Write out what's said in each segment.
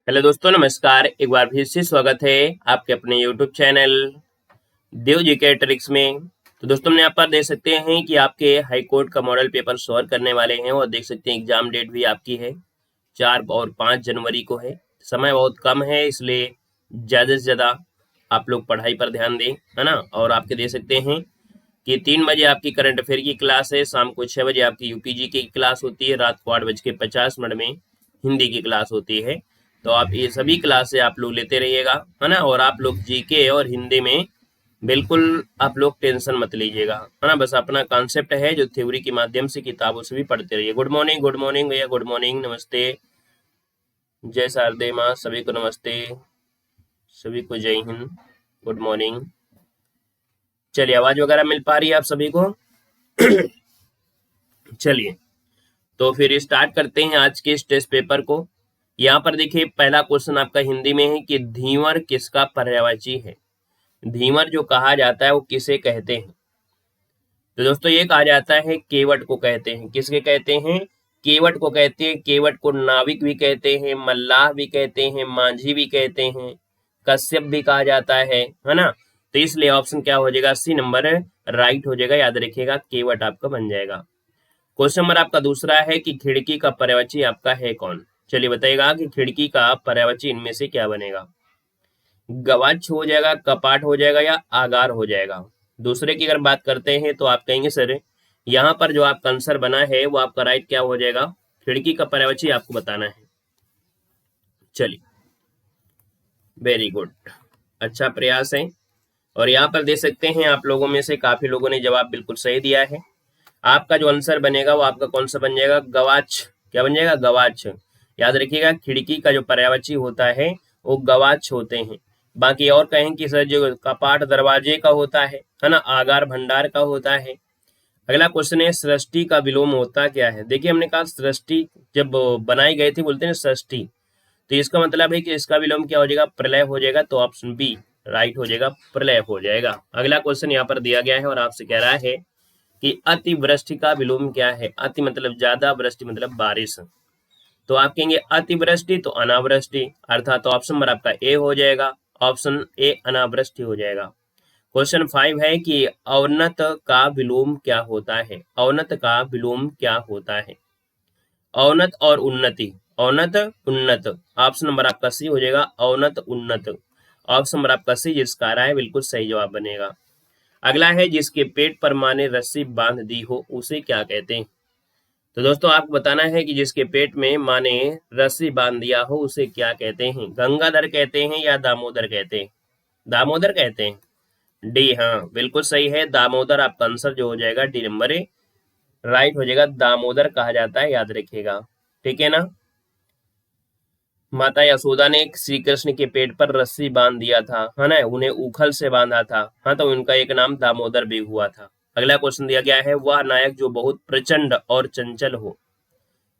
Hello दोस्तों, नमस्कार। एक बार फिर से स्वागत है आपके अपने यूट्यूब चैनल देव जी के ट्रिक्स में। तो दोस्तों, हमने यहाँ पर देख सकते हैं कि आपके हाई कोर्ट का मॉडल पेपर सॉल्व करने वाले हैं और देख सकते हैं एग्जाम डेट भी आपकी है 4 और 5 जनवरी को है। समय बहुत कम है, इसलिए ज़्यादा से ज़्यादा आप लोग पढ़ाई पर ध्यान दें, है ना। और आपके देख सकते हैं कि 3 बजे आपकी करंट अफेयर की क्लास है, शाम को 6 बजे आपकी यूपीजी की क्लास होती है, रात को 8:50 में हिंदी की क्लास होती है। तो आप ये सभी क्लासे आप लोग लेते रहिएगा, है ना। और आप लोग जीके और हिंदी में बिल्कुल आप लोग टेंशन मत लीजिएगा, है ना। बस अपना कॉन्सेप्ट है जो थ्योरी के माध्यम से किताबों से भी पढ़ते रहिए। गुड मॉर्निंग भैया, गुड मॉर्निंग, नमस्ते, जय शारदे माँ, सभी को नमस्ते, सभी को जय हिंद, गुड मॉर्निंग। चलिए, आवाज वगैरह मिल पा रही है आप सभी को? चलिए, तो फिर स्टार्ट करते हैं आज के इस टेस्ट पेपर को। यहाँ पर देखिए, पहला क्वेश्चन आपका हिंदी में है कि धीवर किसका पर्यायवाची है। धीवर जो कहा जाता है वो किसे कहते हैं? तो दोस्तों, ये कहा जाता है केवट को कहते हैं। किसके कहते हैं? केवट को कहते हैं। केवट को नाविक भी कहते हैं, मल्लाह भी कहते हैं, मांझी भी कहते हैं, कश्यप भी कहा जाता है ना। तो इसलिए ऑप्शन क्या हो जाएगा? सी नंबर राइट हो जाएगा। याद रखिएगा, केवट आपका बन जाएगा। क्वेश्चन नंबर आपका दूसरा है कि खिड़की का पर्यायवाची आपका है कौन? चलिए बताइएगा कि खिड़की का पर्यायवाची इनमें से क्या बनेगा। गवाक्ष हो जाएगा, कपाट हो जाएगा, या आगार हो जाएगा। दूसरे की अगर बात करते हैं तो आप कहेंगे सर यहाँ पर जो आपका आंसर बना है वो आपका राइट क्या हो जाएगा? खिड़की का पर्यायवाची आपको बताना है। चलिए, वेरी गुड, अच्छा प्रयास है। और यहाँ पर देख सकते हैं आप लोगों में से काफी लोगों ने जवाब बिल्कुल सही दिया है। आपका जो आंसर बनेगा वो आपका कौन सा बन जाएगा? गवाक्ष। क्या बन जाएगा? गवाक्ष। याद रखिएगा, खिड़की का जो पर्यायवाची होता है वो गवाक्ष होते हैं। बाकी और कहें कि सर जो कपाट दरवाजे का होता है ना, आगार भंडार का होता है। अगला क्वेश्चन है सृष्टि का विलोम होता क्या है। देखिए, हमने कहा सृष्टि जब बनाई गई थी बोलते हैं सृष्टि, तो इसका मतलब है कि इसका विलोम क्या हो जाएगा? प्रलय हो जाएगा। तो ऑप्शन बी राइट हो जाएगा, प्रलय हो जाएगा। अगला क्वेश्चन यहाँ पर दिया गया है और आपसे कह रहा है कि अतिवृष्टि का विलोम क्या है। अति मतलब ज्यादा, वृष्टि मतलब बारिश। तो आप कहेंगे अतिवृष्टि तो अनावृष्टि, अर्थात तो ऑप्शन नंबर आपका ए हो जाएगा। ऑप्शन ए अनावृष्टि हो जाएगा। क्वेश्चन 5 है कि अवनत का विलोम क्या होता है। अवनत का विलोम क्या होता है? अवनत और उन्नति, अवनत उन्नत। ऑप्शन नंबर आपका सी हो जाएगा, अवनत उन्नत। ऑप्शन नंबर आपका सी जिसका आ रहा है बिल्कुल सही जवाब बनेगा। अगला है जिसके पेट पर माँ ने रस्सी बांध दी हो उसे क्या कहते हैं। तो दोस्तों, आपको बताना है कि जिसके पेट में माँ ने रस्सी बांध दिया हो उसे क्या कहते हैं। गंगाधर कहते हैं या दामोदर कहते हैं? दामोदर कहते हैं। डी, हाँ बिल्कुल सही है, दामोदर आपका आंसर जो हो जाएगा डी नंबर राइट हो जाएगा। दामोदर कहा जाता है, याद रखिएगा, ठीक है ना। माता यशोदा ने श्री कृष्ण के पेट पर रस्सी बांध दिया था, है ना, उन्हें उखल से बांधा था। हाँ, तो उनका एक नाम दामोदर भी हुआ था। अगला क्वेश्चन दिया गया है वह नायक जो बहुत प्रचंड और चंचल हो।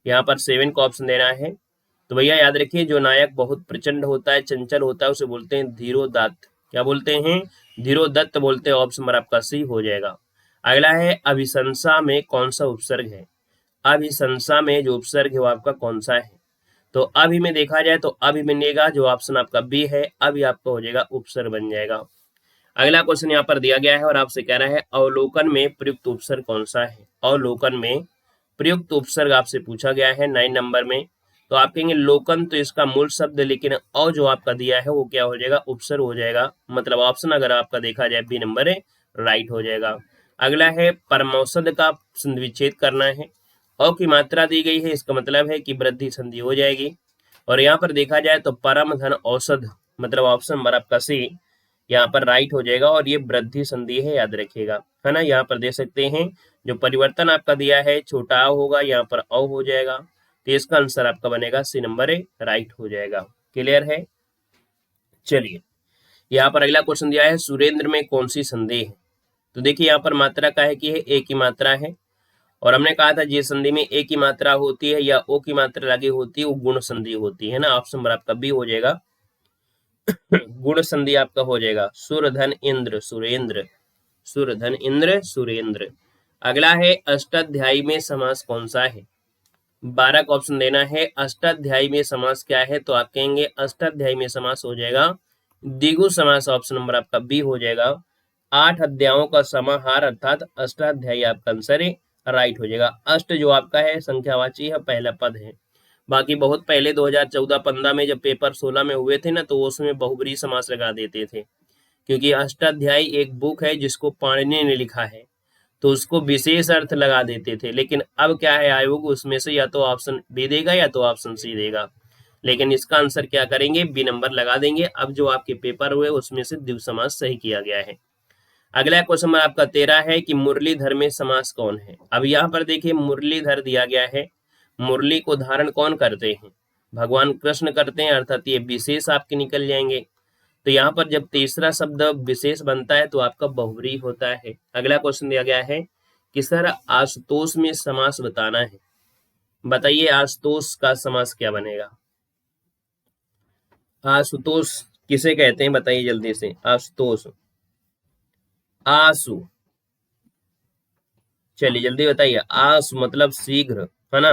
यहाँ पर 7 का ऑप्शन देना है। तो भैया याद रखिए, जो नायक बहुत प्रचंड होता है, चंचल होता है, उसे बोलते हैं धीरोदत्त। क्या बोलते हैं? धीरोदत्त बोलते हैं। ऑप्शन नंबर आपका सी हो जाएगा। अगला है अभिशंसा में कौन सा उपसर्ग है। अभिशंसा में जो उपसर्ग है वो आपका कौन सा है? तो अभी में देखा जाए तो अभी बनेगा जो ऑप्शन आपका बी है, अभी आपका हो जाएगा उपसर्ग बन जाएगा। अगला क्वेश्चन यहाँ पर दिया गया है और आपसे कह रहा है अवलोकन में प्रयुक्त उपसर्ग कौन सा है। अवलोकन में प्रयुक्त उपसर्ग आपसे पूछा गया है 9 नंबर में। तो आप कहेंगे लोकन तो इसका मूल शब्द, लेकिन अ जो आपका दिया है वो क्या हो जाएगा? उपसर्ग हो जाएगा। मतलब ऑप्शन अगर आपका देखा जाए बी नंबर राइट हो जाएगा। अगला है परमौषध का विच्छेद करना है। अ की मात्रा दी गई है, इसका मतलब है कि वृद्धि संधि हो जाएगी। और यहाँ पर देखा जाए तो परम धन औषध, मतलब ऑप्शन नंबर आपका सी यहाँ पर राइट हो जाएगा। और ये वृद्धि संधि है, याद रखिएगा, है ना। यहाँ पर देख सकते हैं जो परिवर्तन आपका दिया है छोटा अ होगा, यहाँ पर अ हो जाएगा। तो इसका आंसर आपका बनेगा सी नंबर राइट हो जाएगा। क्लियर है? चलिए, यहाँ पर अगला क्वेश्चन दिया है सुरेंद्र में कौन सी संधि है। तो देखिए, यहाँ पर मात्रा का है कि है ए की मात्रा है। और हमने कहा था जिस संधि में ए की मात्रा होती है या ओ की मात्रा लगी होती है वो गुण संधि होती है ना। ऑप्शन नंबर आपका बी हो जाएगा, गुण संधि आपका हो जाएगा। सुरधन इंद्र सुरेंद्र, सुरधन इंद्र सुरेंद्र। अगला है अष्टाध्यायी में समास कौन सा है। 12 का ऑप्शन देना है। अष्टाध्यायी में समास क्या है, तो आप कहेंगे अष्टाध्यायी में समास हो जाएगा द्विगु समास, ऑप्शन नंबर आपका बी हो जाएगा। 8 अध्यायों का समाहार अर्थात अष्टाध्यायी आपका आंसर राइट हो जाएगा। अष्ट जो आपका है संख्यावाची है, पहला पद है। बाकी बहुत पहले 2014-15 में जब पेपर 16 में हुए थे ना, तो उसमें बहुब्रीहि समास लगा देते थे, क्योंकि अष्टाध्यायी एक बुक है जिसको पाणिनि ने लिखा है, तो उसको विशेष अर्थ लगा देते थे। लेकिन अब क्या है, आयोग उसमें से या तो ऑप्शन बी देगा या तो ऑप्शन सी देगा, लेकिन इसका आंसर क्या करेंगे, बी नंबर लगा देंगे। अब जो आपके पेपर हुए उसमें से द्विगु समास सही किया गया है। अगला क्वेश्चन नंबर आपका 13 है कि मुरलीधर में समास कौन है। अब यहाँ पर देखिए मुरलीधर दिया गया है, मुरली को धारण कौन करते हैं, भगवान कृष्ण करते हैं, अर्थात ये विशेष आपके निकल जाएंगे। तो यहाँ पर जब तीसरा शब्द विशेष बनता है तो आपका बहुव्रीहि होता है। अगला क्वेश्चन दिया गया है कि सर आशुतोष में समास बताना है, बताइए आशुतोष का समास क्या बनेगा। आशुतोष किसे कहते हैं, बताइए जल्दी से। आशुतोष, आशु, चलिए जल्दी बताइए। आशु मतलब शीघ्र, है ना।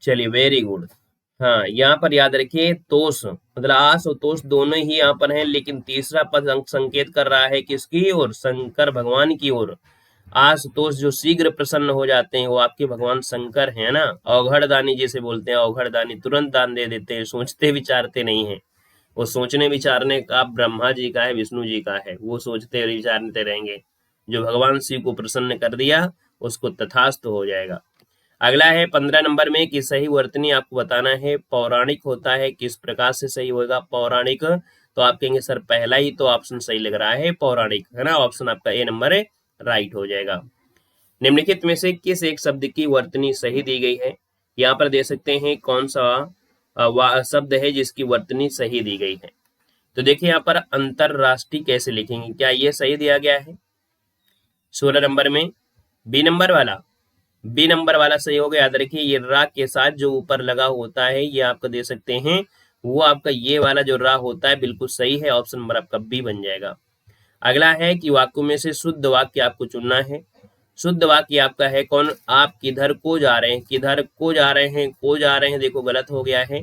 चलिए वेरी गुड। हाँ, यहाँ पर याद रखिए तोष मतलब आस और तोष दोनों ही यहाँ पर हैं, लेकिन तीसरा पद संकेत कर रहा है किसकी ओर, शंकर भगवान की ओर। आशुतोष जो शीघ्र प्रसन्न हो जाते हैं वो आपके भगवान शंकर हैं ना। अवघड़ दानी जिसे बोलते हैं, अवघड़ दानी तुरंत दान दे देते हैं, सोचते विचारते नहीं है। वो सोचने विचारने का ब्रह्मा जी का है, विष्णु जी का है, वो सोचते विचारते रहेंगे। जो भगवान शिव को प्रसन्न कर दिया उसको तथास्तु हो जाएगा। अगला है 15 नंबर में कि सही वर्तनी आपको बताना है। पौराणिक होता है, किस प्रकार से सही होगा पौराणिक, तो आप कहेंगे सर पहला ही तो ऑप्शन सही लग रहा है, पौराणिक, है ना। ऑप्शन आपका ए नंबर है राइट हो जाएगा। निम्नलिखित में से किस एक शब्द की वर्तनी सही दी गई है, यहाँ पर दे सकते हैं कौन सा शब्द है जिसकी वर्तनी सही दी गई है। तो देखिए यहाँ पर अंतरराष्ट्रीय कैसे लिखेंगे, क्या ये सही दिया गया है 16 नंबर में। बी नंबर वाला, बी नंबर वाला सही हो गया। याद रखिए ये रा के साथ जो ऊपर लगा होता है ये आपको दे सकते हैं, वो आपका ये वाला जो रा होता है बिल्कुल सही है, ऑप्शन नंबर आपका बी बन जाएगा। अगला है कि वाक्यों में से शुद्ध वाक्य आपको चुनना है। शुद्ध वाक्य आपका है कौन, आप किधर को जा रहे हैं, किधर को जा रहे हैं, को जा रहे हैं देखो गलत हो गया है।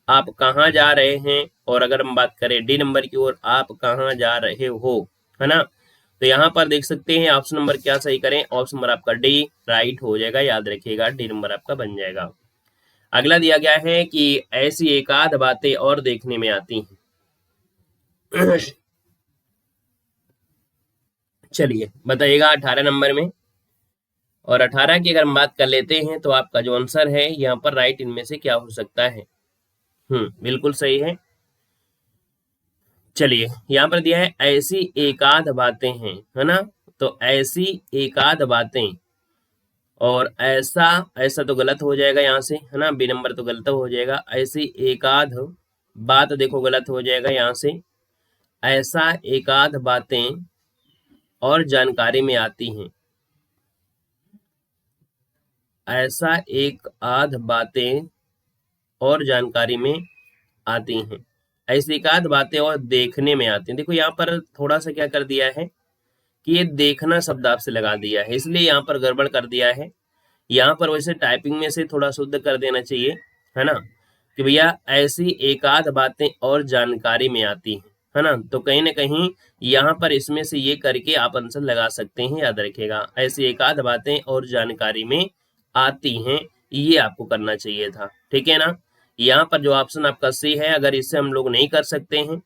आप कहाँ जा रहे हैं, और अगर हम बात करें डी नंबर की ओर, आप कहाँ जा रहे हो, है ना। तो यहाँ पर देख सकते हैं ऑप्शन नंबर क्या सही करें, ऑप्शन नंबर आपका डी राइट हो जाएगा, याद रखिएगा डी नंबर आपका बन जाएगा। अगला दिया गया है कि ऐसी एकाध बातें और देखने में आती हैं। चलिए बताइएगा 18 नंबर में। और 18 की अगर हम बात कर लेते हैं तो आपका जो आंसर है यहाँ पर राइट इनमें से क्या हो सकता है, बिल्कुल सही है। चलिए यहाँ पर दिया है ऐसी एकाध बातें हैं, है ना। तो ऐसी एकाध बातें, और ऐसा, ऐसा तो गलत हो जाएगा यहाँ से, है ना। बी नंबर तो गलत हो जाएगा। ऐसी एकाध बात देखो गलत हो जाएगा यहाँ से। ऐसा एकाध बातें और जानकारी में आती हैं, ऐसा एक आध बातें और जानकारी में आती हैं, ऐसी एक आध बातें और देखने में आती हैं। देखो यहाँ पर थोड़ा सा क्या कर दिया है कि ये देखना शब्द आपसे लगा दिया है, इसलिए यहाँ पर गड़बड़ कर दिया है। यहाँ पर वैसे टाइपिंग में से थोड़ा शुद्ध कर देना चाहिए, है ना, कि भैया ऐसी एक आध बातें और जानकारी में आती हैं, है ना। तो कहीं ना कहीं यहाँ पर इसमें से ये करके आप आंसर लगा सकते हैं, याद रखिएगा ऐसी एक आध बातें और जानकारी में आती हैं, ये आपको करना चाहिए था, ठीक है ना। यहाँ पर जो ऑप्शन आपका सी है, अगर इससे हम लोग नहीं कर सकते हैं,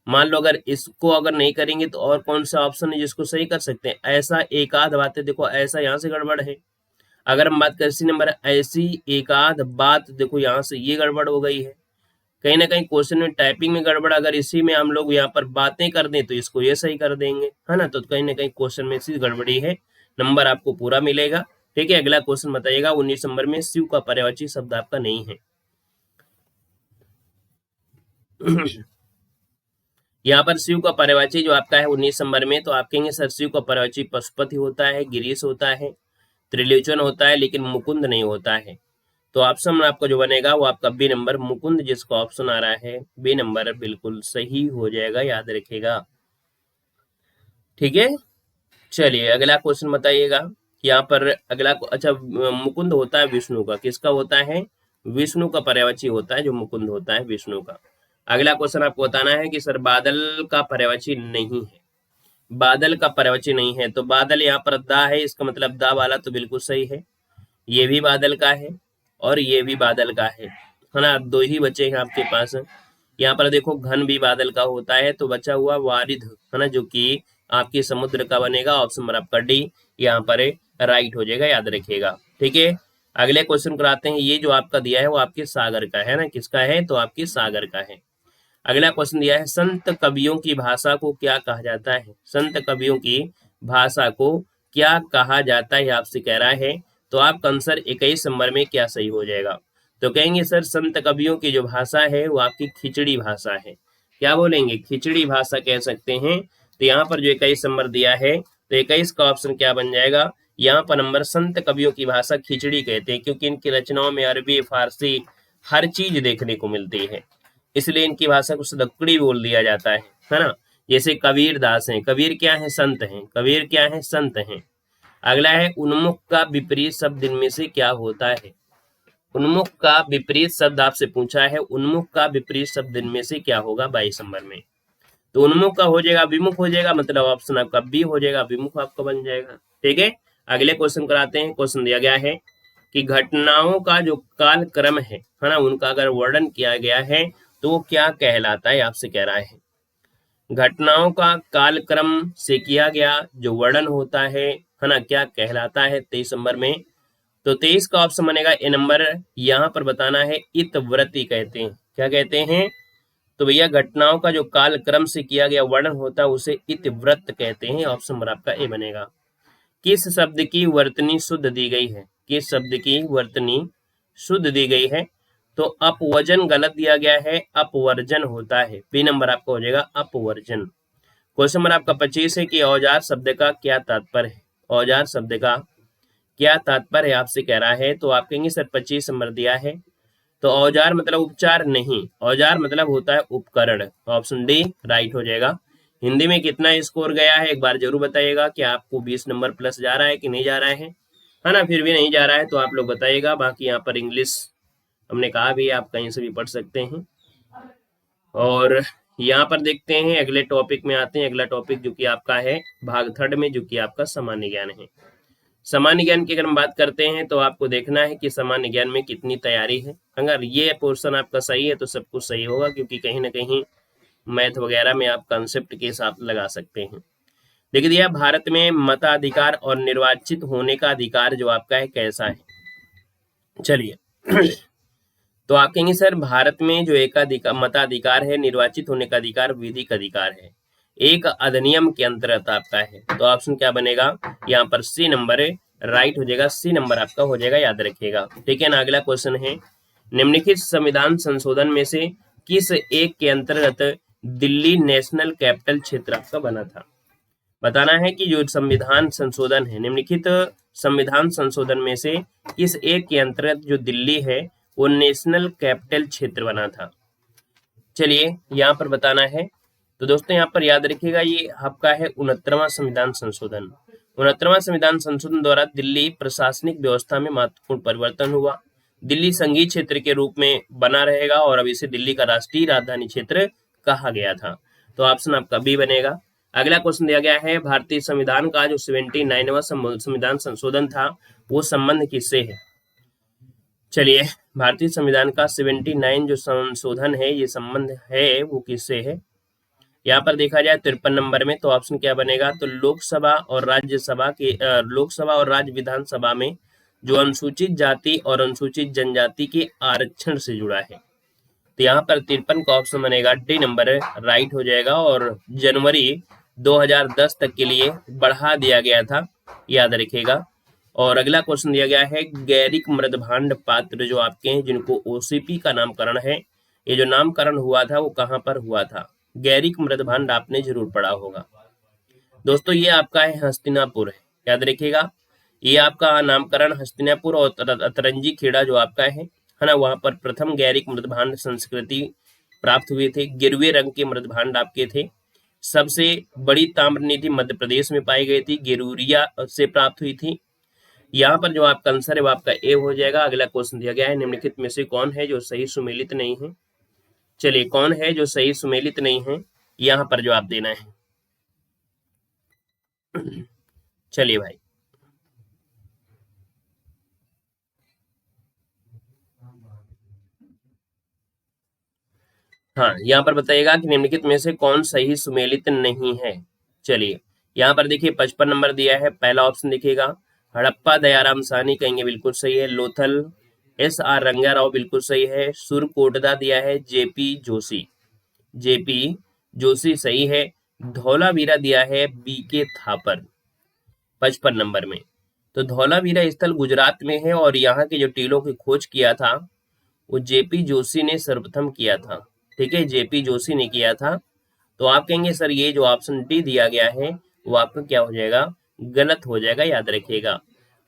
मान लो अगर इसको अगर नहीं करेंगे तो और कौन सा ऑप्शन है जिसको सही कर सकते हैं, ऐसा एक आध बातें, देखो ऐसा यहाँ से गड़बड़ है। अगर हम बात करें सी नंबर, ऐसी एक आध बात, देखो यहाँ से ये गड़बड़ हो गई है। कहीं ना कहीं क्वेश्चन में टाइपिंग में गड़बड़, अगर इसी में हम लोग यहाँ पर बातें कर दें तो इसको ये सही कर देंगे, है ना। तो कहीं ना कहीं क्वेश्चन में इसी गड़बड़ी है, नंबर आपको पूरा मिलेगा, ठीक है। अगला क्वेश्चन बताइएगा 19 नंबर में शिव का पर्यायवाची शब्द आपका नहीं है। यहाँ पर शिव का पर्यायवाची जो आपका है 19 नंबर में, तो आप कहेंगे सर शिव का पर्यायवाची पशुपति होता है, गिरीश होता है, त्रिलोचन होता है, लेकिन मुकुंद नहीं होता है। तो ऑप्शन आपका जो बनेगा वो आपका बी नंबर मुकुंद, जिसका ऑप्शन आ रहा है बी नंबर बिल्कुल सही हो जाएगा, याद रखिएगा, ठीक है। चलिए अगला क्वेश्चन बताइएगा यहाँ पर अगला अच्छा मुकुंद होता है विष्णु का, किसका होता है? विष्णु का पर्यायवाची होता है जो मुकुंद होता है विष्णु का। अगला क्वेश्चन आपको बताना है कि सर बादल का पर्यायवाची नहीं है, बादल का पर्यायवाची नहीं है, तो बादल यहाँ पर दा है, इसका मतलब दा वाला तो बिल्कुल सही है। ये भी बादल का है और ये भी बादल का है ना, दो ही बचे हैं आपके पास। यहाँ पर देखो घन भी बादल का होता है, तो बचा हुआ वारिध है ना, जो कि आपकी समुद्र का बनेगा। ऑप्शन नंबर आपका डी यहाँ पर राइट हो जाएगा, याद रखिएगा। ठीक है, अगले क्वेश्चन कराते हैं। ये जो आपका दिया है वो आपके सागर का है ना, किसका है? तो आपके सागर का है। अगला क्वेश्चन दिया है, संत कवियों की भाषा को क्या कहा जाता है? संत कवियों की भाषा को क्या कहा जाता है आपसे कह रहा है। तो आपका आंसर 21 नंबर में क्या सही हो जाएगा? तो कहेंगे सर संत कवियों की जो भाषा है वो आपकी खिचड़ी भाषा है। क्या बोलेंगे? खिचड़ी भाषा कह सकते हैं। तो यहाँ पर जो 21 नंबर दिया है, तो 21 का ऑप्शन क्या बन जाएगा? यहाँ पर नंबर संत कवियों की भाषा खिचड़ी कहते हैं, क्योंकि इनकी रचनाओं में अरबी फारसी हर चीज देखने को मिलती है, इसलिए इनकी भाषा को सदक्कड़ी बोल दिया जाता है ना। जैसे कबीर दास हैं, कबीर क्या है? संत हैं। कबीर क्या है? संत हैं। अगला है उन्मुख का विपरीत शब्द इनमें से क्या होता है? उन्मुख का विपरीत शब्द आपसे पूछा है, उन्मुख का विपरीत शब्द इनमें से क्या होगा 22 नंबर में? तो उन्मुख का हो जाएगा विमुख हो जाएगा, मतलब ऑप्शन आपका बी हो जाएगा, विमुख आपका बन जाएगा। ठीक है, अगले क्वेश्चन कराते हैं। क्वेश्चन दिया गया है कि घटनाओं का जो काल क्रम है ना, उनका अगर वर्णन किया गया है तो वो क्या कहलाता है आपसे कह रहा है। घटनाओं का कालक्रम से किया गया जो वर्णन होता है ना, क्या कहलाता है 23 नंबर में? तो 23 का ऑप्शन बनेगा ए नंबर। यहाँ पर बताना है इतव्रति कहते हैं। क्या कहते हैं? तो भैया घटनाओं का जो कालक्रम से किया गया वर्णन होता है उसे इतव्रत कहते हैं। ऑप्शन नंबर आपका ए बनेगा। किस शब्द की वर्तनी शुद्ध दी गई है? किस शब्द की वर्तनी शुद्ध दी गई है? तो अपवजन गलत दिया गया है, अपवर्जन होता है। बी नंबर आपका हो जाएगा अपवर्जन। क्वेश्चन नंबर आपका 25 है कि औजार शब्द का क्या तात्पर्य है? औजार शब्द का क्या तात्पर्य आपसे कह रहा है। तो आप कहेंगे सर 25 नंबर दिया है, तो औजार मतलब उपचार नहीं, औजार मतलब होता है उपकरण। ऑप्शन डी राइट हो जाएगा। हिंदी में कितना स्कोर गया है एक बार जरूर बताइएगा कि आपको 20 नंबर प्लस जा रहा है कि नहीं जा रहा है ना। फिर भी नहीं जा रहा है तो आप लोग बताइएगा। बाकी यहाँ पर इंग्लिश हमने कहा भी आप कहीं से भी पढ़ सकते हैं। और यहाँ पर देखते हैं अगले टॉपिक में आते हैं। अगला टॉपिक जो कि आपका है भाग थर्ड में, जो कि आपका सामान्य ज्ञान है। सामान्य ज्ञान की अगर हम बात करते हैं तो आपको देखना है कि सामान्य ज्ञान में कितनी तैयारी है। अगर ये पोर्शन आपका सही है तो सब कुछ सही होगा, क्योंकि कहीं ना कहीं मैथ वगैरह में आप कंसेप्ट के साथ लगा सकते हैं। देखिए दिया भारत में मताधिकार और निर्वाचित होने का अधिकार जो आपका है कैसा है। चलिए तो आप कहेंगे सर भारत में जो एकाधिकार मताधिकार है, निर्वाचित होने का अधिकार विधिक अधिकार है, एक अधिनियम के अंतर्गत आपका है। तो ऑप्शन क्या बनेगा यहाँ पर? सी नंबर राइट हो जाएगा। सी नंबर आपका हो जाएगा, याद रखिएगा। ठीक है ना। अगला क्वेश्चन है निम्नलिखित संविधान संशोधन में से किस एक के अंतर्गत दिल्ली नेशनल कैपिटल क्षेत्र आपका बना था? बताना है कि जो संविधान संशोधन है, निम्नलिखित संविधान संशोधन में से किस एक के अंतर्गत जो दिल्ली है वो नेशनल कैपिटल क्षेत्र बना था। चलिए यहाँ पर बताना है। तो दोस्तों यहाँ पर याद रखिएगा ये आपका है 69वां संविधान संशोधन। 69वां संविधान संशोधन द्वारा दिल्ली प्रशासनिक व्यवस्था में महत्वपूर्ण परिवर्तन हुआ। दिल्ली संघीय क्षेत्र के रूप में बना रहेगा और अब इसे दिल्ली का राष्ट्रीय राजधानी क्षेत्र कहा गया था। तो ऑप्शन आपका बी बनेगा। अगला क्वेश्चन दिया गया है भारतीय संविधान का जो 79वां संविधान संशोधन था वो संबंध किससे है? चलिए भारतीय संविधान का 79 जो संशोधन है ये संबंध है वो किससे है? यहाँ पर देखा जाए 53 नंबर में, तो ऑप्शन क्या बनेगा? तो लोकसभा और राज्यसभा के लोकसभा और राज्य विधानसभा में जो अनुसूचित जाति और अनुसूचित जनजाति के आरक्षण से जुड़ा है। तो यहाँ पर 53 का ऑप्शन बनेगा डी नंबर राइट हो जाएगा। और जनवरी 2010 तक के लिए बढ़ा दिया गया था, याद रखिएगा। और अगला क्वेश्चन दिया गया है गैरिक मृदभांड पात्र जो आपके हैं जिनको ओसीपी का नामकरण है, ये जो नामकरण हुआ था वो कहाँ पर हुआ था? गैरिक मृदभांड आपने जरूर पढ़ा होगा दोस्तों। ये आपका है हस्तिनापुर है, याद रखिएगा। ये आपका नामकरण हस्तिनापुर और अतरंजी खेड़ा जो आपका है ना, वहां पर प्रथम गैरिक मृदभांड संस्कृति प्राप्त हुए थे। गिरवे रंग के मृदभांड आपके थे। सबसे बड़ी ताम्र निधि मध्य प्रदेश में पाई गई थी, गिरूरिया से प्राप्त हुई थी। यहाँ पर जो आपका आंसर है वो आपका ए हो जाएगा। अगला क्वेश्चन दिया गया है, निम्नलिखित में से कौन है जो सही सुमेलित नहीं है। चलिए, कौन है जो सही सुमेलित नहीं है, यहाँ पर जो आप देना है। चलिए भाई, हाँ, यहाँ पर बताइएगा कि निम्नलिखित में से कौन सही सुमेलित नहीं है। चलिए, यहाँ पर देखिए 55 नंबर दिया है, पहला ऑप्शन देखिएगा हड़प्पा दयाराम साहनी, कहेंगे बिल्कुल सही है। लोथल एस आर रंगा राव, बिल्कुल सही है। सुरकोटदा दिया है जेपी जोशी, जेपी जोशी सही है। धौलावीरा दिया है बीके थापर 55 नंबर में। तो धौलावीरा स्थल गुजरात में है और यहाँ के जो टीलों की खोज किया था वो जेपी जोशी ने सर्वप्रथम किया था। ठीक है, जेपी जोशी ने किया था। तो आप कहेंगे सर ये जो ऑप्शन डी दिया गया है वो आपका क्या हो जाएगा, गलत हो जाएगा, याद रखिएगा।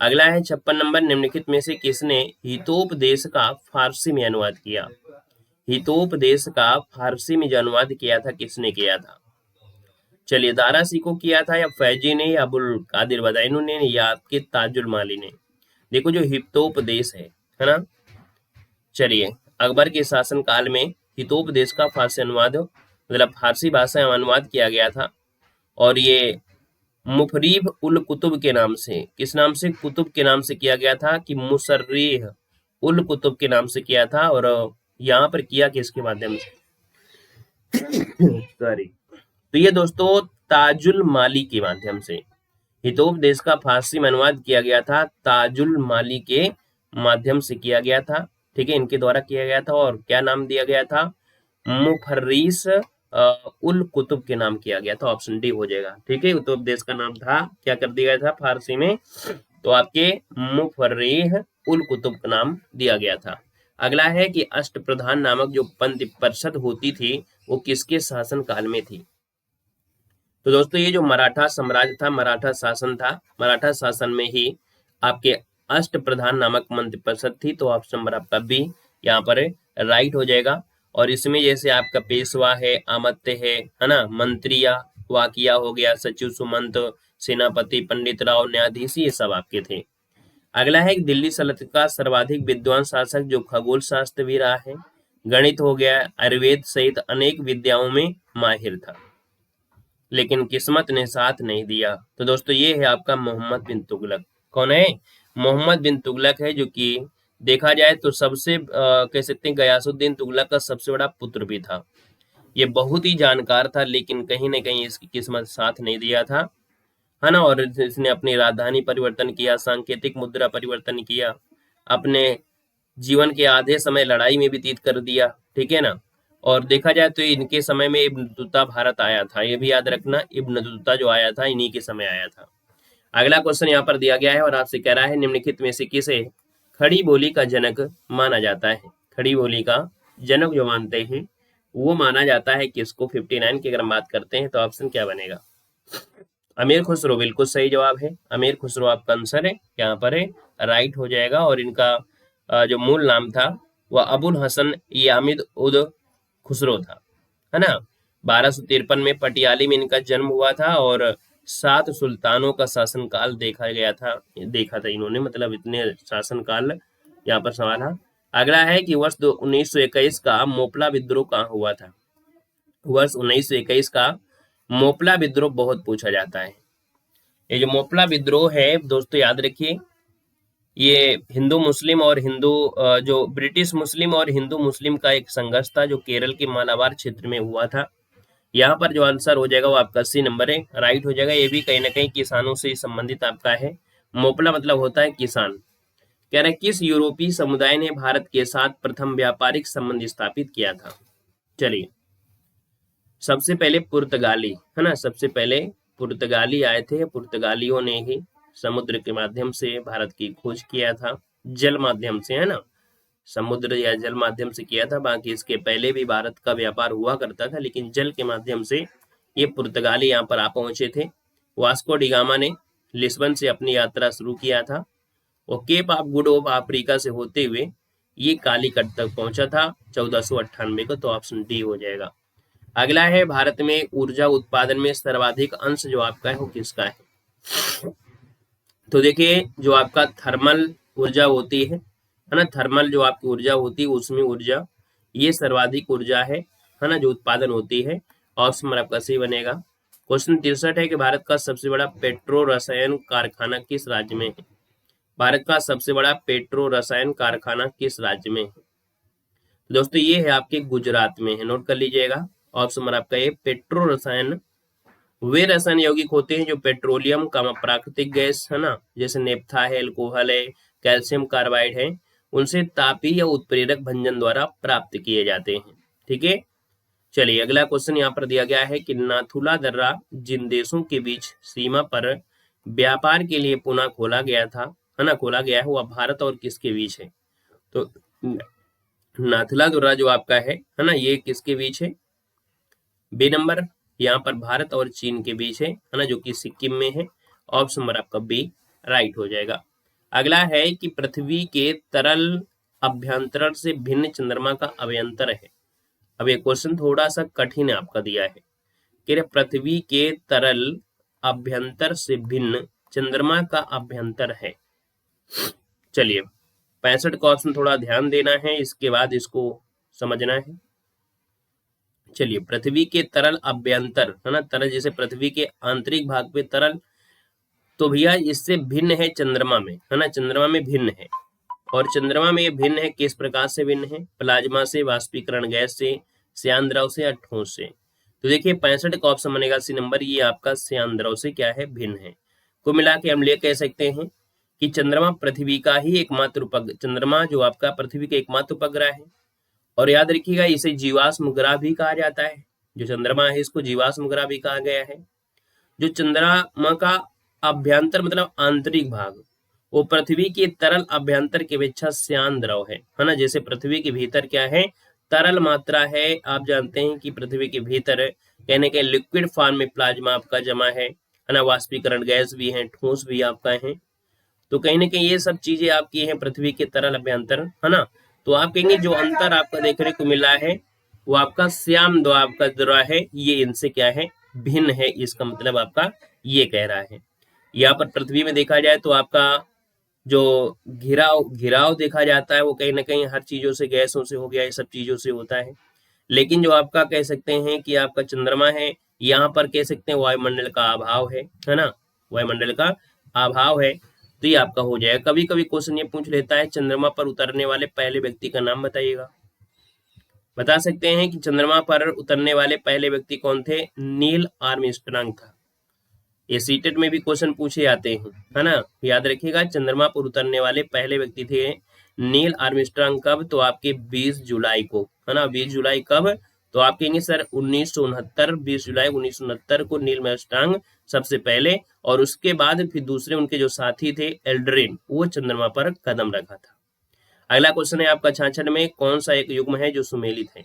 अगला है 56 नंबर, निम्नलिखित में से किसने हितोपदेश का फारसी में अनुवाद किया। हितोपदेश का फारसी में जो अनुवाद किया था किसने किया था। चलिए, दारा सिको किया था, या फैजी ने, या अबुल कादिर बदायूनी ने, या आपके ताजुल माली ने। देखो जो हितोपदेश है ना, चलिए अकबर के शासन काल में हितोपदेश का फारसी अनुवाद मतलब फारसी भाषा में अनुवाद किया गया था। और ये मुफरीब उल कुतुब के नाम से, किस नाम से, कुतुब के नाम से किया गया था, कि मुसर्रीह उल कुतुब के नाम से किया था। और यहाँ पर किया किसके माध्यम से, सॉरी, तो ये दोस्तों ताजुल माली के माध्यम से हितोपदेश का फारसी में अनुवाद किया गया था, ताजुल माली के माध्यम से किया गया था। ठीक है, इनके द्वारा किया गया था। और क्या नाम दिया गया था, मुफर्रिस उल कुतुब के नाम किया गया था। ऑप्शन डी हो जाएगा। ठीक है, हितोपदेश का नाम था, क्या कर दिया गया था फारसी में, तो आपके मुफर्रिह उल कुतुब का नाम दिया गया था। अगला है कि अष्टप्रधान नामक जो पंथ परिषद होती थी वो किसके शासन काल में थी। तो दोस्तों ये जो मराठा साम्राज्य था, मराठा शासन था, मराठा शासन में ही आपके अष्टप्रधान नामक मंत्री परिषद थी। तो ऑप्शन नंबर आपका बी यहाँ पर राइट हो जाएगा। और इसमें जैसे आपका पेशवा है, आमत्य है ना, मंत्रिया, वाकिया हो गया, सचिव सुमंत, सेनापति, पंडित राव, न्यायाधीश, ये सब आपके थे। अगला है दिल्ली सल्तनत का सर्वाधिक विद्वान शासक जो खगोल शास्त्र भी रहा है, गणित हो गया, आयुर्वेद सहित अनेक विद्याओं में माहिर था, लेकिन किस्मत ने साथ नहीं दिया। तो दोस्तों ये है आपका मोहम्मद बिन तुगलक। कौन है, मोहम्मद बिन तुगलक है, जो कि देखा जाए तो सबसे कह सकते हैं गयासुद्दीन तुगलक का सबसे बड़ा पुत्र भी था। ये बहुत ही जानकार था, लेकिन कहीं ना कहीं इसकी किस्मत साथ नहीं दिया था, है ना। और इसने अपनी राजधानी परिवर्तन किया, सांकेतिक मुद्रा परिवर्तन किया, अपने जीवन के आधे समय लड़ाई में व्यतीत कर दिया। ठीक है ना। और देखा जाए तो इनके समय में इब्न बतूता भारत आया था, ये भी याद रखना, इब्न बतूता जो आया था इन्हीं के समय आया था। अगला क्वेश्चन यहाँ पर दिया गया है और आपसे कह रहा है निम्नलिखित में से किसे खड़ी बोली का जनक माना जाता है। खड़ी बोली का जनक जो मानते हैं वो माना जाता है किसको। 59 की अगर हम बात करते हैं तो ऑप्शन क्या बनेगा, अमीर खुसरो, बिल्कुल सही जवाब है। अमीर खुसरो आपका आंसर है, यहाँ पर है, राइट हो जाएगा। और इनका जो मूल नाम था वह अबुल हसन यामिद उद खुसरो था, है ना। 1253 में पटियाली में इनका जन्म हुआ था और 7 सुल्तानों का शासनकाल देखा था इन्होंने, मतलब इतने शासनकाल यहाँ पर सवाल है। अगला है कि वर्ष 1921 का मोपला विद्रोह कहाँ हुआ था। वर्ष 1921 का मोपला विद्रोह बहुत पूछा जाता है। ये जो मोपला विद्रोह है दोस्तों याद रखिए, ये हिंदू मुस्लिम और जो ब्रिटिश मुस्लिम और हिंदू मुस्लिम का एक संघर्ष था जो केरल के मालाबार क्षेत्र में हुआ था। यहाँ पर जो आंसर हो जाएगा वो आपका 80 नंबर है, राइट हो जाएगा। ये भी कहीं ना कहीं किसानों से संबंधित आपका है। मोपला मतलब होता है किसान। कह रहे किस यूरोपीय समुदाय ने भारत के साथ प्रथम व्यापारिक संबंध स्थापित किया था। चलिए, सबसे पहले पुर्तगाली, है ना, सबसे पहले पुर्तगाली आए थे। पुर्तगालियों ने ही समुद्र के माध्यम से भारत की खोज किया था, जल माध्यम से, है ना, समुद्र या जल माध्यम से किया था। बाकी इसके पहले भी भारत का व्यापार हुआ करता था, लेकिन जल के माध्यम से ये पुर्तगाली यहाँ पर आ पहुंचे थे। वास्को डिगामा ने लिस्बन से अपनी यात्रा शुरू किया था और cape of good of Africa से होते हुए ये कालीकट तक पहुंचा था 1498 को। तो ऑप्शन डी हो जाएगा। अगला है भारत में ऊर्जा उत्पादन में सर्वाधिक अंश जो आपका है वो किसका है। तो देखिए जो आपका थर्मल ऊर्जा होती है ना, थर्मल जो आपकी ऊर्जा होती है उसमें ऊर्जा, ये सर्वाधिक ऊर्जा है ना, जो उत्पादन होती है। ऑप्शन नंबर आपका सही बनेगा। क्वेश्चन 63 है कि भारत का सबसे बड़ा पेट्रो रसायन कारखाना किस राज्य में है? भारत का सबसे बड़ा पेट्रो रसायन कारखाना किस राज्य में है? तो दोस्तों ये है आपके गुजरात में है, नोट कर लीजिएगा। ऑप्शन नंबर आपका ये पेट्रो रसायन। वे रसायन यौगिक होते हैं जो पेट्रोलियम का प्राकृतिक गैस है ना, जैसे नेफ्था है, अल्कोहल है, कैल्शियम कार्बाइड है, उनसे तापीय या उत्प्रेरक भंजन द्वारा प्राप्त किए जाते हैं। ठीक है, चलिए अगला क्वेश्चन यहाँ पर दिया गया है कि नाथुला दर्रा जिन देशों के बीच सीमा पर व्यापार के लिए पुनः खोला गया था, है ना, खोला गया है, वह भारत और किसके बीच है? तो नाथुला दर्रा जो आपका है ना, ये किसके बीच है? बी नंबर, यहाँ पर भारत और चीन के बीच है ना, जो कि सिक्किम में है। ऑप्शन नंबर आपका बी राइट हो जाएगा। अगला है कि पृथ्वी के तरल अभ्यंतरण से भिन्न चंद्रमा का अभ्यंतर है। अब ये क्वेश्चन थोड़ा सा कठिन है आपका दिया है कि पृथ्वी के तरल अभ्यंतर से भिन्न चंद्रमा का अभ्यंतर है। चलिए 65 का ऑप्शन थोड़ा ध्यान देना है, इसके बाद इसको समझना है। चलिए पृथ्वी के तरल अभ्यंतर है ना, तरल जैसे पृथ्वी के आंतरिक भाग पे तरल, तो भैया इससे भिन्न है चंद्रमा में, है ना, चंद्रमा में भिन्न है। और चंद्रमा में ये भिन्न है, किस प्रकार से भिन्न है? प्लाज्मा से, वाष्पीकरण गैस से, श्यान द्रव से या ठोस से? तो देखिए 65 का ऑप्शन बनेगा सी नंबर, ये आपका श्यान द्रव से क्या है? भिन्न है। को मिला के हम ये कह सकते हैं कि चंद्रमा पृथ्वी का ही एकमात्र उपग्रह, चंद्रमा जो आपका पृथ्वी का एकमात्र उपग्रह है। और याद रखिएगा इसे जीवाश्म ग्रह भी कहा जाता है, जो चंद्रमा है इसको जीवाश्म ग्रह भी कहा गया है। जो चंद्रमा का अभ्यंतर मतलब आंतरिक भाग, वो पृथ्वी के तरल अभ्यंतर की अपेक्षा श्यान द्रव है ना, जैसे पृथ्वी के भीतर क्या है? तरल मात्रा है। आप जानते हैं कि पृथ्वी के भीतर कहने के लिक्विड फॉर्म में प्लाज्मा आपका जमा है ना, वाष्पीकरण गैस भी है, ठोस भी आपका है। तो कहीं ना कहीं ये सब चीजें आपकी हैं पृथ्वी के तरल अभ्यंतर, है ना। तो आप कहेंगे जो अंतर आपका देखने को मिला है वो आपका श्याम द्रव आपका द्रव है, ये इनसे क्या है? भिन्न है। इसका मतलब आपका ये कह रहा है। यहाँ पर पृथ्वी में देखा जाए तो आपका जो घिराव देखा जाता है वो कहीं ना कहीं हर चीजों से, गैसों से हो गया, ये सब चीजों से होता है। लेकिन जो आपका कह सकते हैं कि आपका चंद्रमा है, यहाँ पर कह सकते हैं वायुमंडल का अभाव है ना, वायुमंडल का अभाव है। तो ये आपका हो जाएगा। कभी कभी क्वेश्चन ये पूछ लेता है चंद्रमा पर उतरने वाले पहले व्यक्ति का नाम बताइएगा। बता सकते हैं कि चंद्रमा पर उतरने वाले पहले व्यक्ति कौन थे? नील आर्मस्ट्रांग था। ये सीटेट में भी क्वेश्चन पूछे जाते हैं, है ना, याद रखिएगा। चंद्रमा पर उतरने वाले पहले व्यक्ति थे नील आर्मस्ट्रांग। कब? तो आपके 20 जुलाई को, है ना, 20 जुलाई कब? तो आप कहेंगे सर 1969, 20 जुलाई 1969 को नील आर्मस्ट्रांग सबसे पहले, और उसके बाद फिर दूसरे उनके जो साथी थे एल्ड्रिन, वो चंद्रमा पर कदम रखा था। अगला क्वेश्चन है आपका 66 में, कौन सा एक युग्म है जो सुमेलित है?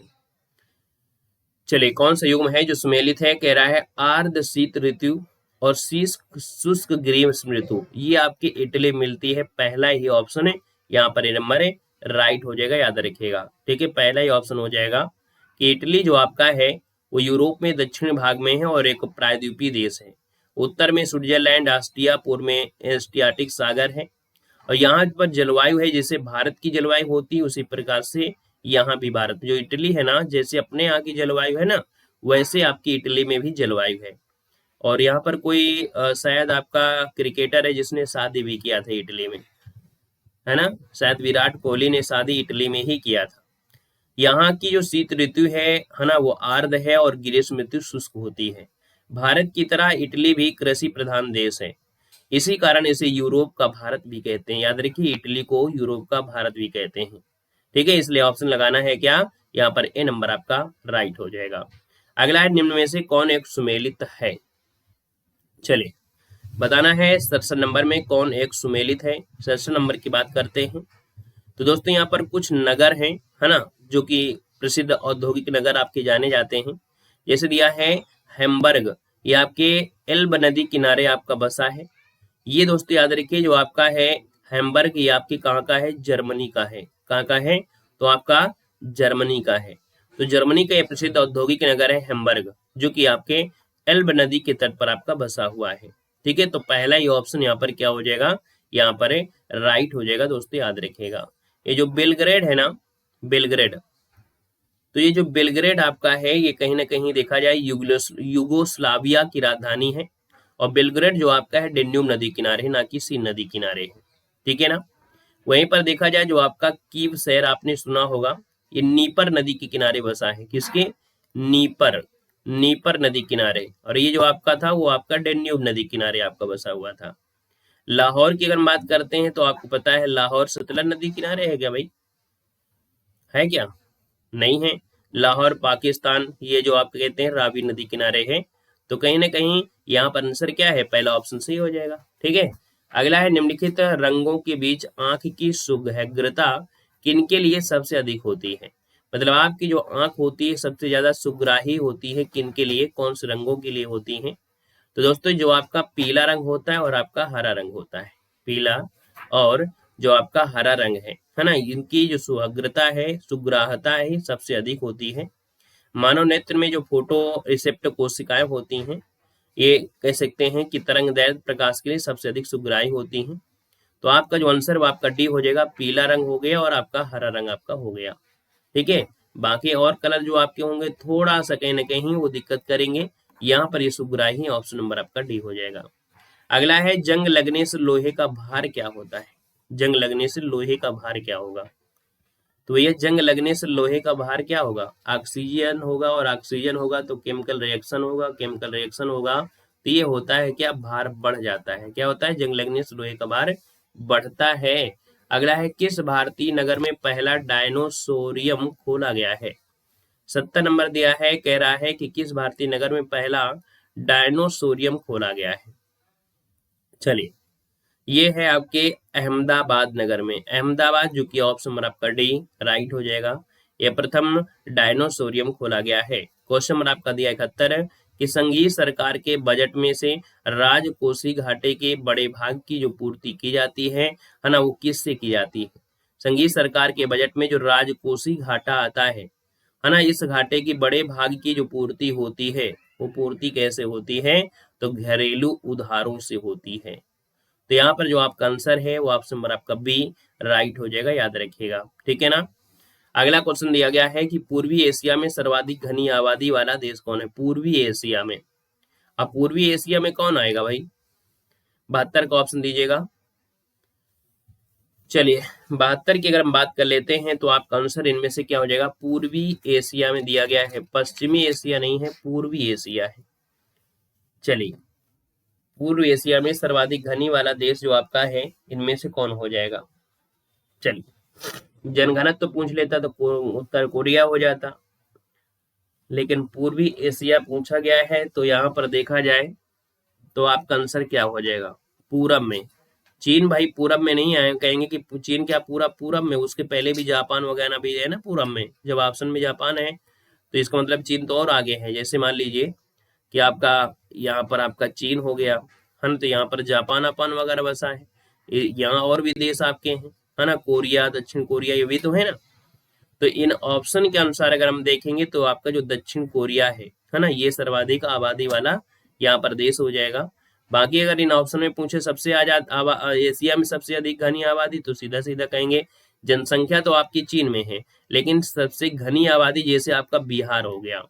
चलिए कौन सा युग्म है जो सुमेलित है? कह रहा है आर्द्र शीत ऋतु और शुष्क ग्रीष्म ऋतु, ये आपकी इटली मिलती है। पहला ही ऑप्शन है यहाँ पर, ये नंबर है राइट हो जाएगा, याद रखिएगा। ठीक है, पहला ही ऑप्शन हो जाएगा कि इटली जो आपका है वो यूरोप में दक्षिण भाग में है और एक प्रायद्वीपीय देश है। उत्तर में स्विट्जरलैंड, ऑस्ट्रिया, पूर्व में एशियाटिक सागर है। और यहाँ पर जलवायु है जैसे भारत की जलवायु होती है उसी प्रकार से यहाँ भी भारत जो इटली है ना, जैसे अपने यहाँ की जलवायु है ना, वैसे आपकी इटली में भी जलवायु है। और यहाँ पर कोई शायद आपका क्रिकेटर है जिसने शादी भी किया था इटली में, है ना, शायद विराट कोहली ने शादी इटली में ही किया था। यहाँ की जो शीत ऋतु है ना, वो आर्द्र है और ग्रीष्म ऋतु शुष्क होती है। भारत की तरह इटली भी कृषि प्रधान देश है, इसी कारण इसे यूरोप का भारत भी कहते हैं। याद रखिए इटली को यूरोप का भारत भी कहते हैं। ठीक है, इसलिए ऑप्शन लगाना है क्या? यहाँ पर ए नंबर आपका राइट हो जाएगा। अगला है निम्न में से कौन एक सुमेलित है? चलिए बताना है 67 नंबर में कौन एक सुमेलित है। 67 नंबर की बात करते हैं तो दोस्तों यहाँ पर कुछ नगर हैं, है ना, जो कि प्रसिद्ध औद्योगिक नगर आपके जाने जाते हैं। जैसे दिया है हैम्बर्ग, ये आपके एल्ब नदी किनारे आपका बसा है। ये दोस्तों याद रखिए जो आपका है हैम्बर्ग, ये आपके कहाँ का है? जर्मनी का है। कहाँ का है? तो आपका जर्मनी का है। तो जर्मनी का ये प्रसिद्ध औद्योगिक नगर है हैम्बर्ग, जो कि आपके एल्ब नदी के तट पर आपका बसा हुआ है। ठीक है, तो पहला ही ऑप्शन यहाँ पर क्या हो जाएगा, यहाँ पर राइट हो जाएगा दोस्तों, याद रखिएगा। ये जो बेलग्रेड है ना, बेलग्रेड, तो ये जो बेलग्रेड आपका है ये कहीं ना कहीं देखा जाए युगोस्लाविया की राजधानी है, और बेलग्रेड जो आपका है डेन्यूब नदी किनारे है, ना कि सीन नदी किनारे है, ठीक है ना। वहीं पर देखा जाए जो आपका कीव शहर आपने सुना होगा, ये नीपर नदी के किनारे बसा है, किसके, नीपर, नीपर नदी किनारे, और ये जो आपका था वो आपका डेन्यूब नदी किनारे आपका बसा हुआ था। लाहौर की अगर बात करते हैं तो आपको पता है लाहौर सतलज नदी किनारे है क्या भाई, है क्या, नहीं है। लाहौर पाकिस्तान, ये जो आप कहते हैं रावी नदी किनारे है, तो कहीं ना कहीं यहाँ पर आंसर क्या है, पहला ऑप्शन सही हो जाएगा, ठीक है। अगला है निम्नलिखित रंगों के बीच आंख की सुगहग्रता किनके लिए सबसे अधिक होती है, मतलब आपकी जो आंख होती है सबसे ज्यादा सुग्राही होती है किनके लिए, कौन से रंगों के लिए होती है। तो दोस्तों जो आपका पीला रंग होता है और आपका हरा रंग होता है, पीला और जो आपका हरा रंग है ना, इनकी जो सुअग्रता है, सुग्राहता है, सबसे अधिक होती है। मानव नेत्र में जो फोटो रिसेप्टर कोशिकाएं होती हैं, ये कह सकते हैं कि तरंगदैर्घ्य प्रकाश के लिए सबसे अधिक सुग्राही होती हैं। तो आपका जो आंसर वो आपका डी हो जाएगा, पीला रंग हो गया और आपका हरा रंग आपका हो गया, ठीक है। बाकी और कलर जो आपके होंगे थोड़ा सा कहीं ना कहीं वो दिक्कत करेंगे, यहाँ पर ये सुग्राही ऑप्शन नंबर आपका डी हो जाएगा। अगला है जंग लगने से लोहे का भार क्या होता है, जंग लगने से लोहे का भार क्या होगा। तो भैया जंग लगने से लोहे का भार क्या होगा, ऑक्सीजन होगा, और ऑक्सीजन होगा तो केमिकल रिएक्शन होगा, केमिकल रिएक्शन होगा तो ये होता है क्या, भार बढ़ जाता है, क्या होता है, जंग लगने से लोहे का भार बढ़ता है। अगला है किस भारतीय नगर में पहला डायनोसोरियम खोला गया है, 70 नंबर दिया है, कह रहा है कि किस भारतीय नगर में पहला डायनोसोरियम खोला गया है। चलिए ये है आपके अहमदाबाद नगर में, अहमदाबाद, जो कि ऑप्शन नंबर आपका डी राइट हो जाएगा। यह प्रथम डायनोसोरियम खोला गया है। क्वेश्चन नंबर आपका दिया 71 कि संघीय सरकार के बजट में से राजकोषीय घाटे के बड़े भाग की जो पूर्ति की जाती है ना, वो किससे की जाती है। संघीय सरकार के बजट में जो राजकोषीय घाटा आता है ना, इस घाटे की बड़े भाग की जो पूर्ति होती है वो पूर्ति कैसे होती है, तो घरेलू उधारों से होती है। तो यहाँ पर जो आपका आंसर है वो ऑप्शन नंबर आपका बी राइट हो जाएगा, याद रखिएगा, ठीक है ना। अगला क्वेश्चन दिया गया है कि पूर्वी एशिया में सर्वाधिक घनी आबादी वाला देश कौन है, पूर्वी एशिया में। अब पूर्वी एशिया में कौन आएगा भाई, 72 का ऑप्शन दीजिएगा। चलिए 72 की अगर हम बात कर लेते हैं तो आपका आंसर इनमें से क्या हो जाएगा, पूर्वी एशिया में दिया गया है, पश्चिमी एशिया नहीं है, पूर्वी एशिया है। चलिए पूर्व एशिया में सर्वाधिक घनी वाला देश जो आपका है इनमें से कौन हो जाएगा। चलिए जनगणना तो पूछ लेता तो उत्तर कोरिया हो जाता, लेकिन पूर्वी एशिया पूछा गया है तो यहाँ पर देखा जाए तो आपका आंसर क्या हो जाएगा, पूरब में। चीन भाई पूरब में नहीं आए, कहेंगे कि चीन क्या पूरा पूरब में, उसके पहले भी जापान वगैरह भी है ना पूरब में, जब ऑप्शन में जापान है तो इसका मतलब चीन तो और आगे है। जैसे मान लीजिए कि आपका यहाँ पर आपका चीन हो गया है ना, तो यहाँ पर जापान अपान वगैरह बसा है, यहाँ और भी देश आपके हैं है ना, कोरिया, दक्षिण कोरिया, ये भी तो है ना। तो इन ऑप्शन के अनुसार अगर हम देखेंगे तो आपका जो दक्षिण कोरिया है ना, ये सर्वाधिक आबादी वाला यहाँ पर देश हो जाएगा। बाकी अगर इन ऑप्शन में पूछे सबसे एशिया में सबसे अधिक घनी आबादी, तो सीधा सीधा कहेंगे जनसंख्या तो आपकी चीन में है, लेकिन सबसे घनी आबादी जैसे आपका बिहार हो गया,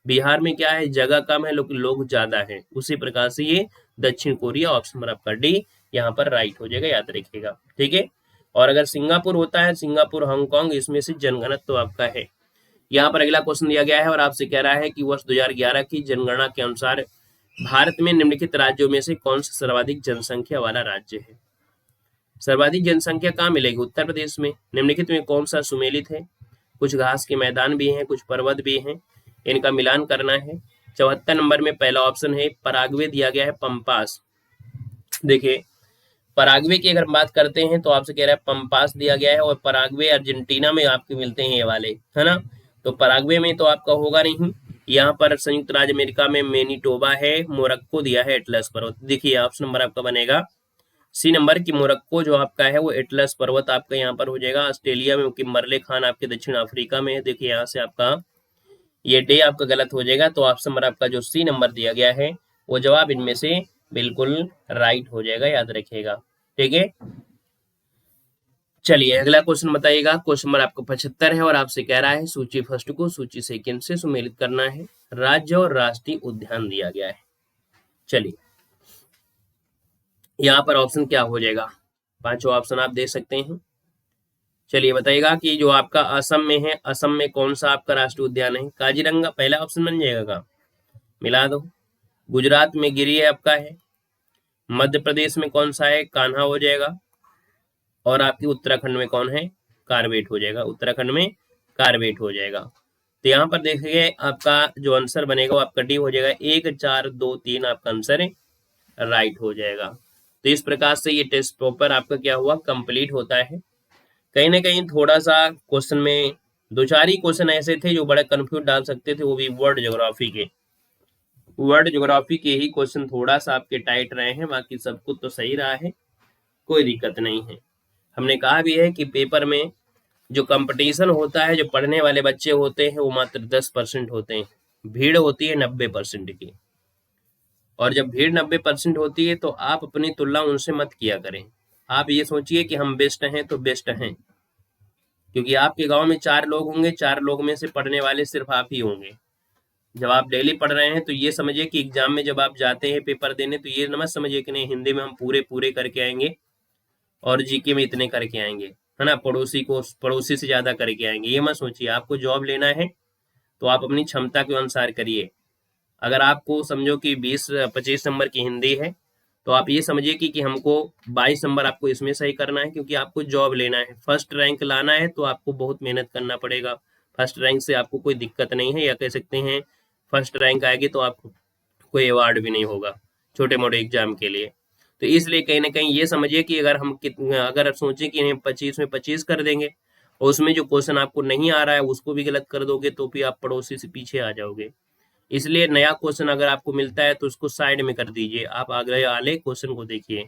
बिहार में क्या है, जगह कम है लोग ज्यादा है, उसी प्रकार से ये दक्षिण कोरिया, ऑप्शन नंबर आपका डी यहाँ पर राइट हो जाएगा, याद रखिएगा, ठीक है। और अगर सिंगापुर होता है, सिंगापुर, हांगकांग, इसमें से जनगणना तो आपका है। यहाँ पर अगला क्वेश्चन दिया गया है और आपसे कह रहा है कि वर्ष 2011 की जनगणना के अनुसार भारत में निम्नलिखित राज्यों में से कौन सा सर्वाधिक जनसंख्या वाला राज्य है। सर्वाधिक जनसंख्या कहाँ मिलेगी, उत्तर प्रदेश में। निम्नलिखित में कौन सा सुमेलित है, कुछ घास के मैदान भी हैं, कुछ पर्वत भी हैं, इनका मिलान करना है। 74 नंबर में पहला ऑप्शन है पराग्वे, दिया गया है पंपास। देखिए पराग्वे की अगर बात करते हैं तो आपसे कह रहा है पंपास दिया गया है, और पराग्वे अर्जेंटीना में आपके मिलते हैं ये वाले, है ना। तो पराग्वे में तो आपका होगा नहीं, यहाँ पर संयुक्त राज्य अमेरिका में मैनीटोबा है, मोरक्को दिया है एटलस पर्वत। देखिए ऑप्शन नंबर आपका बनेगा सी नंबर की मोरक्को जो आपका है वो एटलस पर्वत आपका यहाँ पर हो जाएगा। ऑस्ट्रेलिया में किम्बरले खान आपके दक्षिण अफ्रीका में है। देखिए यहाँ से आपका ये डे आपका गलत हो जाएगा, तो ऑप्शन नंबर आपका जो सी नंबर दिया गया है वो जवाब इनमें से बिल्कुल राइट हो जाएगा, याद रखिएगा। ठीक है, चलिए अगला क्वेश्चन बताइएगा। क्वेश्चन नंबर आपका 75 है और आपसे कह रहा है सूची फर्स्ट को सूची सेकंड से सुमेलित करना है। राज्य और राष्ट्रीय उद्यान दिया गया है। चलिए यहाँ पर ऑप्शन क्या हो जाएगा, पांचों ऑप्शन आप दे सकते हैं। चलिए बताइएगा कि जो आपका असम में है, असम में कौन सा आपका राष्ट्रीय उद्यान है? काजीरंगा पहला ऑप्शन बन जाएगा का, मिला दो। गुजरात में गिरी है आपका है। मध्य प्रदेश में कौन सा है? कान्हा हो जाएगा। और आपकी उत्तराखंड में कौन है? कार्बेट हो जाएगा, उत्तराखंड में कार्बेट हो जाएगा। तो यहाँ पर देखिए आपका जो आंसर बनेगा वो आपका डी हो जाएगा, 1 4 2 3 आपका आंसर है, राइट हो जाएगा। तो इस प्रकार से ये टेस्ट पेपर आपका क्या हुआ, कंप्लीट होता है। कहीं ना कहीं थोड़ा सा क्वेश्चन में दो चार ही क्वेश्चन ऐसे थे जो बड़ा कंफ्यूज डाल सकते थे, वो भी वर्ल्ड ज्योग्राफी के। वर्ल्ड ज्योग्राफी के ही क्वेश्चन थोड़ा सा आपके टाइट रहे हैं, बाकी सब कुछ तो सही रहा है, कोई दिक्कत नहीं है। हमने कहा भी है कि पेपर में जो कंपटीशन होता है, जो पढ़ने वाले बच्चे होते हैं वो मात्र 10% होते हैं, भीड़ होती है 90% की। और जब भीड़ 90% होती है तो आप अपनी तुलना उनसे मत किया करें। आप ये सोचिए कि हम बेस्ट हैं तो बेस्ट हैं, क्योंकि आपके गांव में 4 लोग होंगे, 4 लोग में से पढ़ने वाले सिर्फ आप ही होंगे। जब आप डेली पढ़ रहे हैं तो ये समझिए कि एग्जाम में जब आप जाते हैं पेपर देने, तो ये मत समझिए कि नहीं हिंदी में हम पूरे पूरे करके आएंगे और जीके में इतने करके आएंगे, है ना, पड़ोसी से ज्यादा करके आएंगे। ये मत सोचिए। आपको जॉब लेना है तो आप अपनी क्षमता के अनुसार करिए। अगर आपको समझो कि 20-25 नंबर की हिंदी है, तो आप ये समझिए कि हमको 22 नंबर आपको इसमें सही करना है, क्योंकि आपको जॉब लेना है, फर्स्ट रैंक लाना है, तो आपको बहुत मेहनत करना पड़ेगा। फर्स्ट रैंक से आपको कोई दिक्कत नहीं है, या कह सकते हैं फर्स्ट रैंक आएगी तो आपको कोई अवार्ड भी नहीं होगा छोटे मोटे एग्जाम के लिए। तो इसलिए कहीं ना कहीं ये समझिए कि अगर आप सोचें कि 25 में 25 कर देंगे और उसमें जो क्वेश्चन आपको नहीं आ रहा है उसको भी गलत कर दोगे, तो फिर आप पड़ोसी से पीछे आ जाओगे। इसलिए नया क्वेश्चन अगर आपको मिलता है तो उसको साइड में कर दीजिए, आप आगे वाले क्वेश्चन को देखिए।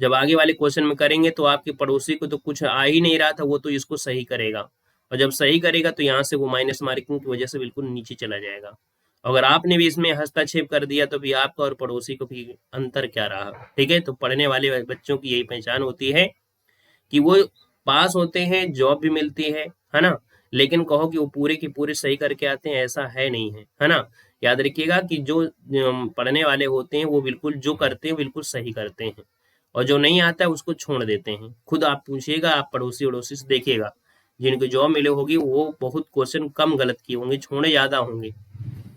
जब आगे वाले क्वेश्चन में करेंगे तो आपके पड़ोसी को तो कुछ आ ही नहीं रहा था, वो तो इसको सही करेगा, और जब सही करेगा तो यहाँ से वो माइनस मार्किंग की वजह से बिल्कुल नीचे चला जाएगा। अगर आपने भी इसमें हस्तक्षेप कर दिया तो भी आपका और पड़ोसी को भी अंतर क्या रहा। ठीक है, तो पढ़ने वाले बच्चों की यही पहचान होती है कि वो पास होते हैं, जॉब भी मिलती है ना, लेकिन कहो कि वो पूरे की पूरे सही करके आते हैं, ऐसा है नहीं है ना। याद रखिएगा कि जो पढ़ने वाले होते हैं वो बिल्कुल जो करते हैं बिल्कुल सही करते हैं, और जो नहीं आता है उसको छोड़ देते हैं। खुद आप पूछिएगा, आप पड़ोसी वड़ोसी से देखिएगा, जिनको जॉब मिले होगी वो बहुत क्वेश्चन कम गलत किए होंगे, छोड़े ज्यादा होंगे,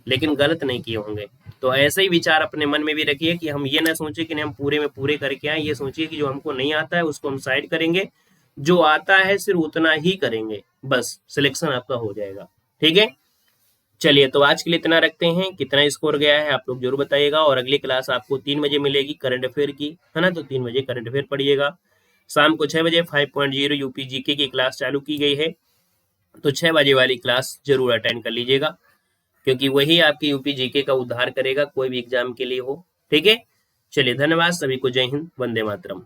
लेकिन गलत नहीं किए होंगे। तो ऐसे ही विचार अपने मन में भी रखिए कि हम ये ना सोचे कि नहीं हम पूरे में पूरे करके आए, ये सोचिए कि जो हमको नहीं आता है उसको हम साइड करेंगे, जो आता है सिर्फ उतना ही करेंगे, बस सिलेक्शन आपका हो जाएगा। ठीक है, चलिए तो आज के लिए इतना रखते हैं। कितना स्कोर गया है आप लोग जरूर बताइएगा, और अगली क्लास आपको 3 बजे मिलेगी करंट अफेयर की, है ना, तो 3 बजे करंट अफेयर पढ़िएगा। शाम को 6 बजे 5.0 यूपी जीके की क्लास चालू की गई है, तो 6 बजे वाली क्लास जरूर अटेंड कर लीजिएगा, क्योंकि वही आपकी यूपी जीके का उद्धार करेगा, कोई भी एग्जाम के लिए हो। ठीक है, चलिए धन्यवाद सभी को, जय हिंद, वंदे मातरम।